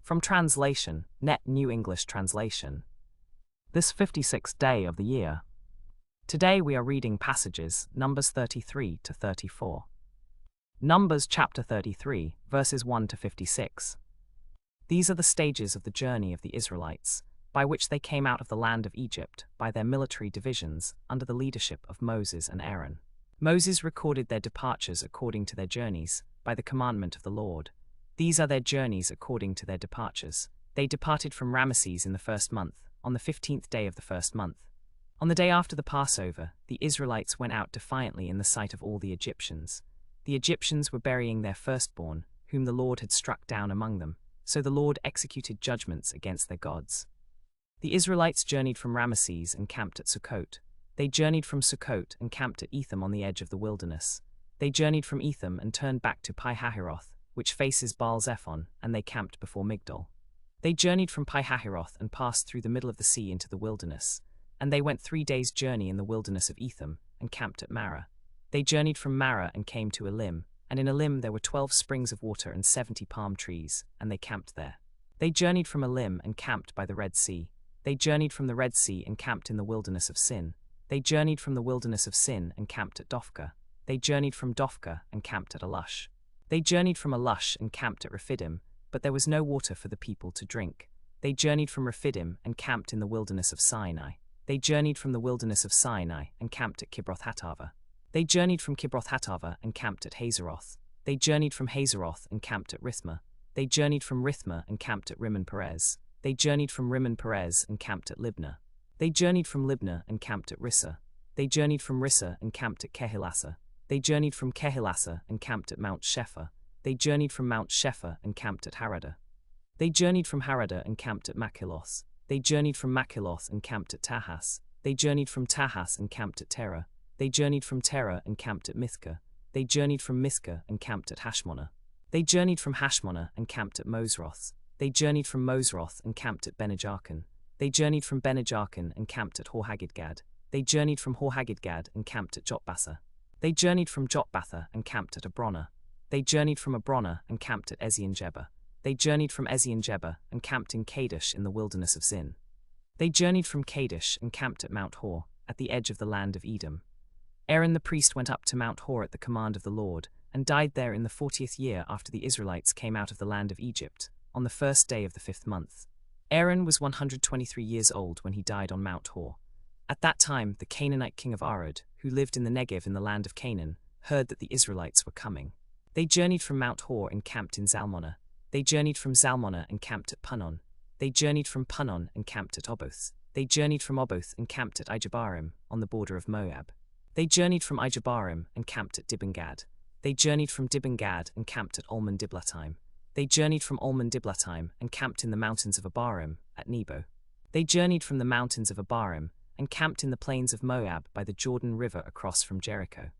From translation, Net New English Translation. This 56th day of the year. Today we are reading passages Numbers 33 to 34. Numbers chapter 33, verses 1 to 56. These are the stages of the journey of the Israelites, by which they came out of the land of Egypt by their military divisions under the leadership of Moses and Aaron. Moses recorded their departures according to their journeys, by the commandment of the Lord. These are their journeys according to their departures. They departed from Rameses in the first month, on the 15th day of the first month. On the day after the Passover, the Israelites went out defiantly in the sight of all the Egyptians. The Egyptians were burying their firstborn, whom the Lord had struck down among them, so the Lord executed judgments against their gods. The Israelites journeyed from Rameses and camped at Sukkot. They journeyed from Sukkot and camped at Etham on the edge of the wilderness. They journeyed from Etham and turned back to Pi-hahiroth, which faces Baal-zephon, and they camped before Migdol. They journeyed from Pi-hahiroth and passed through the middle of the sea into the wilderness, and they went 3 days' journey in the wilderness of Etham, and camped at Marah. They journeyed from Marah and came to Elim, and in Elim there were 12 springs of water and 70 palm trees, and they camped there. They journeyed from Elim and camped by the Red Sea. They journeyed from the Red Sea and camped in the wilderness of Sin. They journeyed from the wilderness of Sin and camped at Dophkah. They journeyed from Dophkah and camped at Alush. They journeyed from Alush and camped at Rephidim, but there was no water for the people to drink. They journeyed from Rephidim and camped in the wilderness of Sinai. They journeyed from the wilderness of Sinai and camped at Kibroth-Hattaavah. They journeyed from Kibroth-Hattaavah and camped at Hazeroth. They journeyed from Hazeroth and camped at Rithmah. They journeyed from Rithmah and camped at Rimmon Perez. They journeyed from Rimmon Perez and camped at Libnah. They journeyed from Libnah and camped at Rissah. They journeyed from Rissah and camped at Kehilassa. They journeyed from Kehilassa and camped at Mount Shephah. They journeyed from Mount Shephah and camped at Haradah. They journeyed from Haradah and camped at Makheloth. They journeyed from Makheloth and camped at Tahas. They journeyed from Tahas and camped at Terah. They journeyed from Terah and camped at Mithkah. They journeyed from Mithkah and camped at Hashmonah. They journeyed from Hashmonah and camped at Mosroth. They journeyed from Mosroth and camped at Benajarkan. They journeyed from Benajarkan and camped at Hor-Haggidgad. They journeyed from Hor-Haggidgad and camped at Jotbatha. They journeyed from Jotbatha and camped at Abronah. They journeyed from Abronah and camped at Ezion-Geber. They journeyed from Ezion-Geber and camped in Kadesh in the wilderness of Zin. They journeyed from Kadesh and camped at Mount Hor, at the edge of the land of Edom. Aaron the priest went up to Mount Hor at the command of the Lord, and died there in the 40th year after the Israelites came out of the land of Egypt, on the first day of the 5th month. Aaron was 123 years old when he died on Mount Hor. At that time the Canaanite king of Arad, who lived in the Negev in the land of Canaan, heard that the Israelites were coming. They journeyed from Mount Hor and camped in Zalmonah. They journeyed from Zalmonah and camped at Punon. They journeyed from Punon and camped at Oboth. They journeyed from Oboth and camped at Ijebarim, on the border of Moab. They journeyed from Ijebarim and camped at Dibon-Gad. They journeyed from Dibon-Gad and camped at Almon-Diblatime. They journeyed from Almon-Diblatime and camped in the mountains of Abarim, at Nebo. They journeyed from the mountains of Abarim and camped in the plains of Moab by the Jordan River across from Jericho.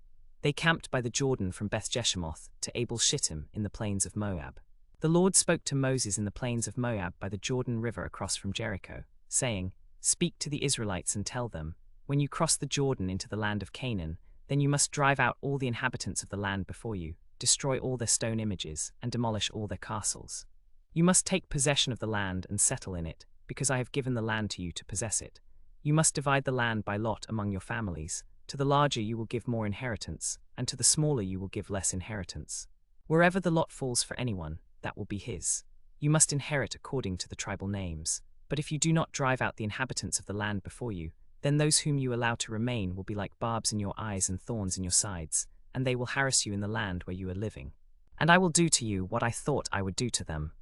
They camped by the Jordan from Beth-Jeshemoth to Abel-Shittim in the plains of Moab. The Lord spoke to Moses in the plains of Moab by the Jordan River across from Jericho, saying, "Speak to the Israelites and tell them, when you cross the Jordan into the land of Canaan, then you must drive out all the inhabitants of the land before you, destroy all their stone images, and demolish all their castles. You must take possession of the land and settle in it, because I have given the land to you to possess it. You must divide the land by lot among your families. To the larger you will give more inheritance, and to the smaller you will give less inheritance. Wherever the lot falls for anyone, that will be his. You must inherit according to the tribal names. But if you do not drive out the inhabitants of the land before you, then those whom you allow to remain will be like barbs in your eyes and thorns in your sides, and they will harass you in the land where you are living. And I will do to you what I thought I would do to them."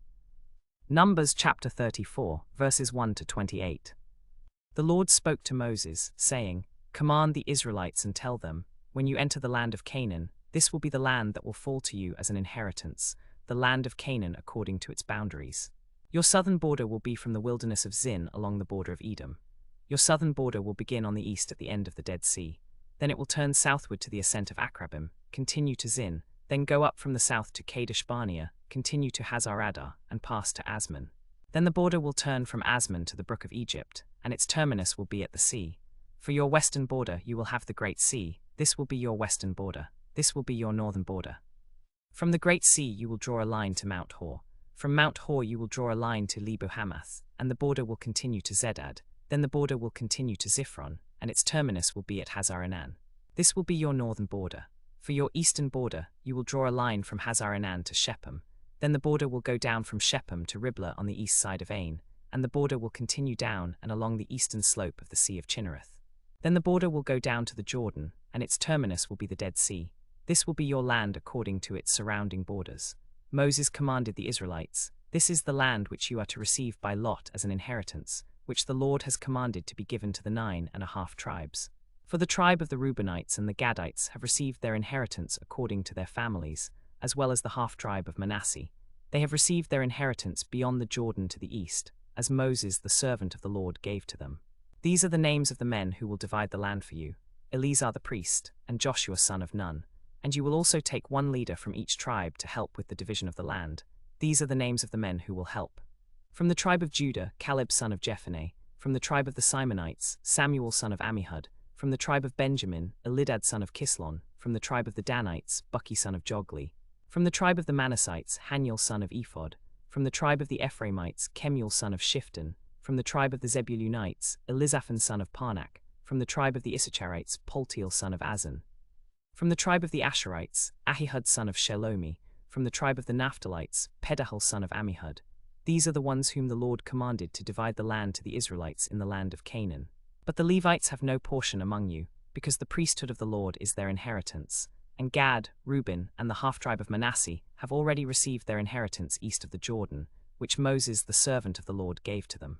Numbers chapter 34, verses 1 to 28. The Lord spoke to Moses, saying, "Command the Israelites and tell them, when you enter the land of Canaan, this will be the land that will fall to you as an inheritance, the land of Canaan according to its boundaries. Your southern border will be from the wilderness of Zin along the border of Edom. Your southern border will begin on the east at the end of the Dead Sea. Then it will turn southward to the ascent of Akrabim, continue to Zin, then go up from the south to Kadesh Barnea, continue to Hazar-Adar, and pass to Asmon. Then the border will turn from Asmon to the brook of Egypt, and its terminus will be at the sea. For your western border you will have the Great Sea. This will be your western border. This will be your northern border. From the Great Sea you will draw a line to Mount Hor. From Mount Hor you will draw a line to Lebo Hamath, and the border will continue to Zedad. Then the border will continue to Ziphron, and its terminus will be at Hazar-Enan. This will be your northern border. For your eastern border, you will draw a line from Hazar-Enan to Shechem. Then the border will go down from Shechem to Riblah on the east side of Ain, and the border will continue down and along the eastern slope of the Sea of Chinnereth. Then the border will go down to the Jordan, and its terminus will be the Dead Sea. This will be your land according to its surrounding borders. Moses commanded the Israelites, "This is the land which you are to receive by lot as an inheritance, which the Lord has commanded to be given to the 9.5 tribes. For the tribe of the Reubenites and the Gadites have received their inheritance according to their families, as well as the half-tribe of Manasseh. They have received their inheritance beyond the Jordan to the east, as Moses the servant of the Lord gave to them. These are the names of the men who will divide the land for you, Eleazar the priest, and Joshua son of Nun. And you will also take one leader from each tribe to help with the division of the land. These are the names of the men who will help. From the tribe of Judah, Caleb son of Jephunneh. From the tribe of the Simonites, Samuel son of Ammihud. From the tribe of Benjamin, Elidad son of Kislon. From the tribe of the Danites, Buki son of Jogli. From the tribe of the Manassites, Haniel son of Ephod. From the tribe of the Ephraimites, Kemuel son of Shifton. From the tribe of the Zebulunites, Elizaphan son of Parnak. From the tribe of the Issacharites, Paltiel son of Azan. From the tribe of the Asherites, Ahihud son of Shelomi. From the tribe of the Naphtalites, Pedahel son of Ammihud. These are the ones whom the Lord commanded to divide the land to the Israelites in the land of Canaan. But the Levites have no portion among you, because the priesthood of the Lord is their inheritance. And Gad, Reuben, and the half-tribe of Manasseh have already received their inheritance east of the Jordan, which Moses the servant of the Lord gave to them.